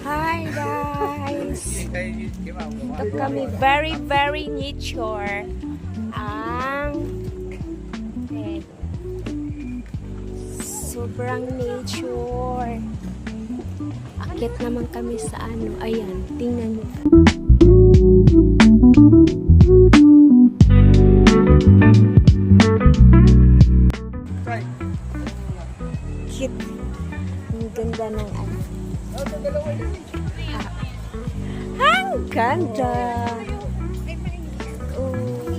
Hi guys! Ito kami very nature. Sobrang nature. Akit naman kami sa ano. Ayan, tingnan nyo. Cute. Ang ganda ng ano. Ang ganda. Oh.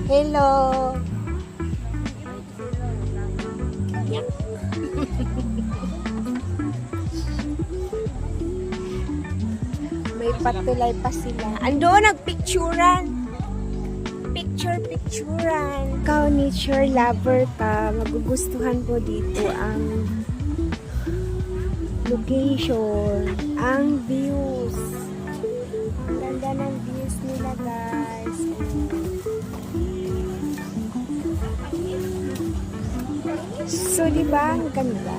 Hello. May patulay pa sila. Ando, nagpicturan. Picturan. Ikaw, nature lover ka, magugustuhan mo dito ang location, ang views. Ang ganda ng views nila, guys. So, diba, ang ganda.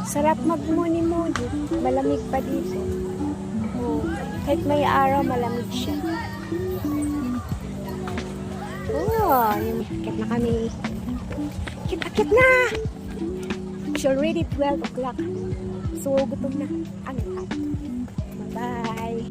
Sarap magmuni-muni. Malamig pa dito. Oh, kahit may araw, malamig siya. Oh, yung akit na kami. Akit na! It's already 12 o'clock. So, gutom na. Ang lahat. Bye-bye.